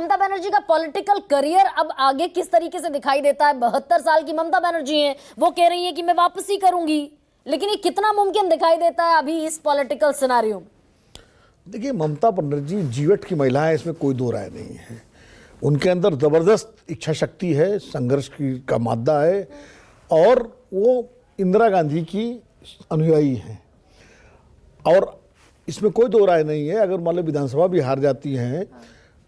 ममता बनर्जी का political career अब आगे किस तरीके से दिखाई देता है? 72 साल की ममता बनर्जी हैं, वो कह रही है कि मैं वापसी करूंगी, लेकिन ये कितना मुमकिन दिखाई देता है अभी इस पॉलिटिकल सिनेरियो में? देखिए, ममता बनर्जी जीवट की महिला है, इसमें कोई दो राय नहीं है। उनके अंदर जबरदस्त इच्छा शक्ति है, संघर्ष की का मादा है, और वो इंदिरा गांधी की अनुयायी हैं। और इसमें कोई दो राय नहीं है। अगर मान लो विधानसभा भी हार जाती हैं,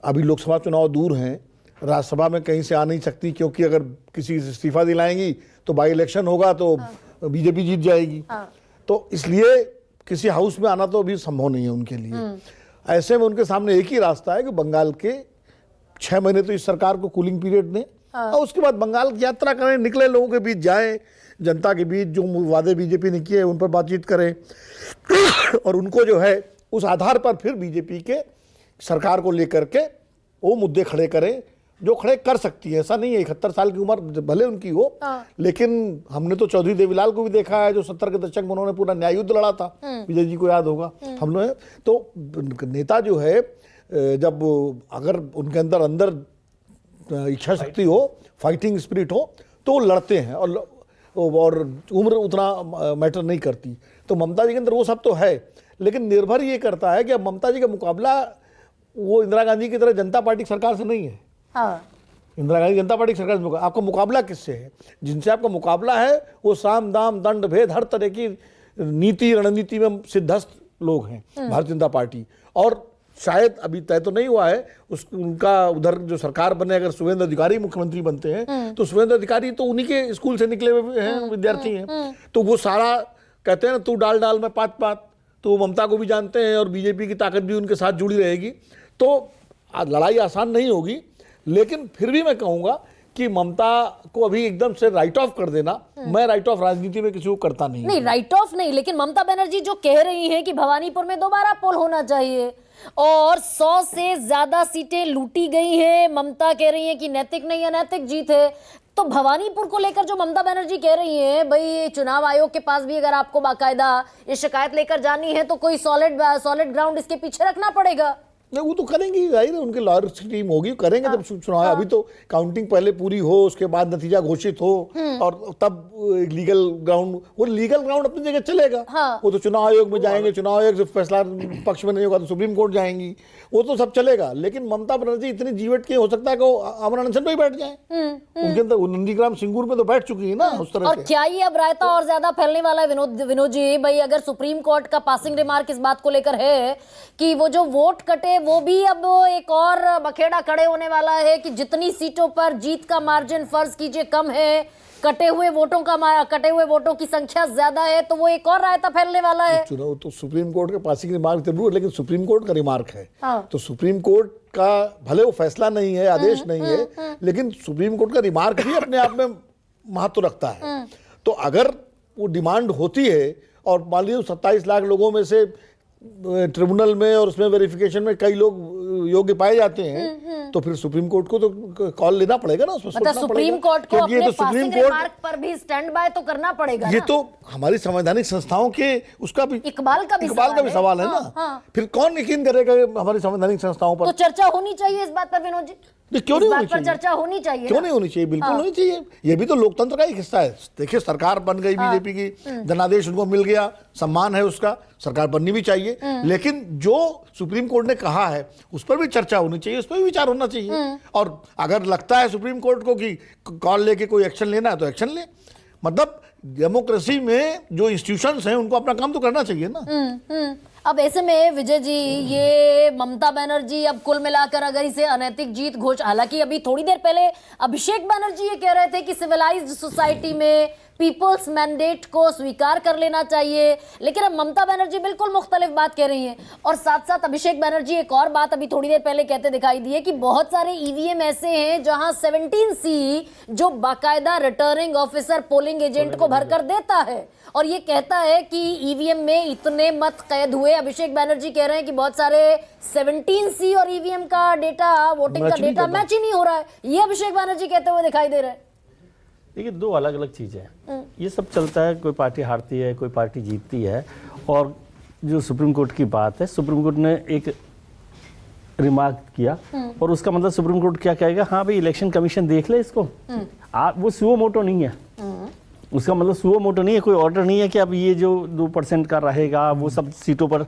अभी लोकसभा चुनाव दूर हैं, राज्यसभा में कहीं से आ नहीं सकती, क्योंकि अगर किसी से इस्तीफा दिलाएंगी तो बाई इलेक्शन होगा तो बीजेपी जीत जाएगी। तो इसलिए किसी हाउस में आना तो अभी संभव नहीं है उनके लिए। ऐसे में उनके सामने एक ही रास्ता है कि बंगाल के 6 महीने तो इस सरकार को कूलिंग पीरियड दें, और उसके बाद बंगाल की यात्रा करें, निकले लोगों के बीच जाएं, जनता के बीच जो वादे बीजेपी ने किए उन पर बातचीत करें, और उनको जो है उस आधार पर फिर बीजेपी के सरकार को लेकर के वो मुद्दे खड़े करें जो खड़े कर सकती है। ऐसा नहीं है 71 साल की उम्र भले उनकी हो, लेकिन हमने तो चौधरी देवीलाल को भी देखा है जो 70 के दशक में उन्होंने पूरा न्याय युद्ध लड़ा था, विजय जी को याद होगा। हम लोग तो नेता जो है, जब अगर उनके अंदर इच्छा शक्ति हो, फाइटिंग स्पिरिट हो, तो लड़ते हैं, और उम्र उतना मैटर नहीं करती। तो ममता जी के अंदर वो सब तो है, लेकिन निर्भर ये करता है कि अब ममता जी का मुकाबला वो इंदिरा गांधी की तरह जनता पार्टी सरकार से नहीं है। इंदिरा गांधी जनता पार्टी सरकार से आपका मुकाबला किससे है? जिनसे आपका मुकाबला है वो साम दाम दंड भेद हर तरह की नीति रणनीति में सिद्धस्त लोग हैं भारतीय जनता पार्टी। और शायद अभी तय तो नहीं हुआ है उनका उधर जो सरकार बने, अगर सुवेंद्र अधिकारी मुख्यमंत्री बनते हैं तो सुवेंद्र अधिकारी तो उन्हीं के स्कूल से निकले हुए हैं, विद्यार्थी हैं। तो वो सारा कहते हैं ना, तू डाल डाल में पात पात, तो ममता को भी जानते हैं और बीजेपी की ताकत भी उनके साथ जुड़ी रहेगी। तो लड़ाई आसान नहीं होगी, लेकिन फिर भी मैं कहूँगा कि ममता को अभी एकदम से राइट ऑफ कर देना, मैं राइट ऑफ राजनीति में किसी को करता नहीं राइट ऑफ नहीं, लेकिन ममता बनर्जी जो कह रही हैं कि भवानीपुर में दोबारा पोल होना चाहिए और 100 से ज्यादा सीटें लूटी गई हैं, ममता कह रही हैं कि नैतिक नहीं अनैतिक जीत है। तो भवानीपुर को लेकर जो ममता बनर्जी कह रही हैं, भाई चुनाव आयोग के पास भी अगर आपको बाकायदा ये शिकायत लेकर जानी है तो कोई सॉलिड ग्राउंड इसके पीछे रखना पड़ेगा। नहीं, वो तो करेंगे, जाहिर है उनके लॉयर्स की टीम होगी, करेंगे जब चुनाव। अभी तो काउंटिंग पहले पूरी हो, उसके बाद नतीजा घोषित हो, और तब लीगल ग्राउंड, वो लीगल ग्राउंड अपनी जगह चलेगा। वो तो चुनाव आयोग में जाएंगे, चुनाव आयोग से फैसला पक्ष में नहीं होगा तो सुप्रीम कोर्ट जाएंगी, वो तो सब चलेगा। लेकिन ममता बनर्जी इतनी जीवट की हो सकता है कि वो अमर अनशन पे ही बैठ जाए। उनके अंदर नंदीग्राम सिंगूर में तो बैठ चुकी है ना उस तरह। और क्या ये अब रायता और ज्यादा फैलने वाला है विनोद जी? भाई अगर सुप्रीम कोर्ट का पासिंग रिमार्क इस बात को लेकर है कि वो जो वोट कटे वो भी अब एक और बखेड़ा खड़े होने वाला है कि जितनी सीटों पर जीत का मार्जिन फर्ज कीजिए कम है, कटे हुए वोटों की संख्या ज्यादा है, तो वो एक और रायता फैलने वाला है। चुनाव तो सुप्रीम कोर्ट के पासिंग रिमार्क जरूर, लेकिन सुप्रीम कोर्ट का रिमार्क है। तो सुप्रीम कोर्ट का भले वो फैसला नहीं है, आदेश नहीं है, लेकिन सुप्रीम कोर्ट का रिमार्क भी अपने आप में महत्व रखता है। तो अगर वो डिमांड होती है और मान लीजिए 27 लाख लोगों में से ट्रिब्यूनल में और उसमें वेरिफिकेशन में कई लोग योग्य पाए जाते हैं, तो फिर सुप्रीम कोर्ट को तो कॉल लेना पड़ेगा ना, उसमें मतलब सुप्रीम कोर्ट को अपने पासिंग रिमार्क पर भी स्टैंड बाय तो करना पड़ेगा। ये तो हमारी संवैधानिक संस्थाओं के उसका भी इकबाल का भी सवाल है ना। फिर कौन यकीन करेगा हमारी संवैधानिक संस्थाओं पर? तो चर्चा होनी चाहिए इस बात पर विनोद जी, क्यों नहीं होनी चाहिए? चर्चा होनी चाहिए, क्यों नहीं होनी चाहिए? बिल्कुल होनी चाहिए। ये भी तो लोकतंत्र का एक हिस्सा है। देखिए, सरकार बन गई बीजेपी की, जनादेश उनको मिल गया, सम्मान है उसका, सरकार बननी भी चाहिए, लेकिन जो सुप्रीम कोर्ट ने कहा है उस पर भी चर्चा होनी चाहिए, उस पर भी विचार होना चाहिए। और अगर लगता है सुप्रीम कोर्ट को कि कॉल लेके कोई एक्शन लेना है तो एक्शन ले। मतलब डेमोक्रेसी में जो इंस्टीट्यूशंस हैं उनको अपना काम तो करना चाहिए ना। अब ऐसे में विजय जी, ये ममता बनर्जी अब कुल मिलाकर अगर इसे अनैतिक जीत हालांकि अभी थोड़ी देर पहले अभिषेक बनर्जी ये कह रहे थे कि सिविलाइज्ड सोसाइटी में पीपल्स मैंडेट को स्वीकार कर लेना चाहिए, लेकिन अब ममता बनर्जी बिल्कुल मुख्तलिफ बात कह रही हैं। और साथ साथ अभिषेक बनर्जी एक और बात अभी थोड़ी देर पहले कहते दिखाई दिए कि बहुत सारे ईवीएम ऐसे हैं जहां 17C जो बाकायदा रिटर्निंग ऑफिसर पोलिंग एजेंट को भरकर देता है, और ये कहता है कि ईवीएम में इतने मत कैद हुए। अभिषेक बनर्जी कह रहे हैं कि बहुत सारे 17C और ईवीएम का डेटा, वोटिंग का डेटा मैच ही नहीं हो रहा है। ये अभिषेक बनर्जी कहते हुए दिखाई दे रहे हैं। देखिए, दो अलग अलग चीज़ें हैं। ये सब चलता है, कोई पार्टी हारती है, कोई पार्टी जीतती है। और जो सुप्रीम कोर्ट की बात है, सुप्रीम कोर्ट ने एक रिमार्क किया और उसका मतलब सुप्रीम कोर्ट क्या कहेगा, हाँ भाई इलेक्शन कमीशन देख ले इसको, आप वो सुओ मोटो नहीं है, उसका मतलब सुओ मोटो नहीं है, कोई ऑर्डर नहीं है कि अब ये जो 2% का रहेगा वो सब सीटों पर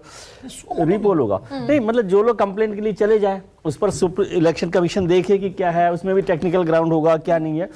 रिपोल होगा, नहीं मतलब जो लोग कंप्लेंट के लिए चले जाएं उस पर इलेक्शन कमीशन देखे कि क्या है, उसमें भी टेक्निकल ग्राउंड होगा क्या नहीं है,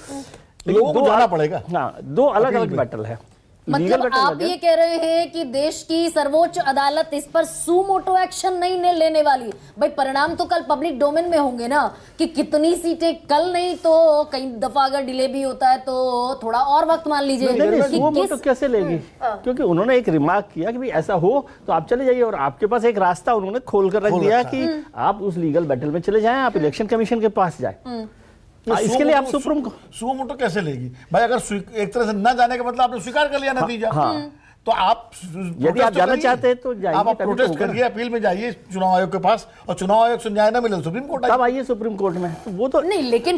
लोगों को जाना पड़ेगा। हाँ, दो अलग अलग बैटल है। Legal मतलब battle आप अलग है। ये कह रहे हैं कि देश की सर्वोच्च अदालत इस पर सुमोटो एक्शन नहीं लेने वाली। भाई परिणाम तो कल पब्लिक डोमेन में होंगे ना, कि कितनी सीटें, कल नहीं तो कई दफा अगर डिले भी होता है तो थोड़ा और वक्त मान लीजिए कि वो मोटो किस कैसे लेगी, क्योंकि उन्होंने एक रिमार्क किया कि भाई ऐसा हो तो आप चले जाइए, और आपके पास एक रास्ता उन्होंने खोल कर रख दिया कि आप उस लीगल बैटल में चले जाएं, आप इलेक्शन कमीशन के पास जाएं। इसके लिए आप सुप्रीम को सुओ मोटो कैसे लेगी भाई? अगर एक तरह से न जाने का मतलब आपने स्वीकार कर लिया नतीजा, तो आप यदि आप जाना चाहते हैं तो जाइए, आप तभी तो प्रोटेस्ट होगा ना। करिए, अपील में जाइए चुनाव आयोग के पास, और चुनाव आयोग से न्याय न मिले तो सुप्रीम कोर्ट तब आइए। आइए सुप्रीम कोर्ट में, तो वो तो नहीं, लेकिन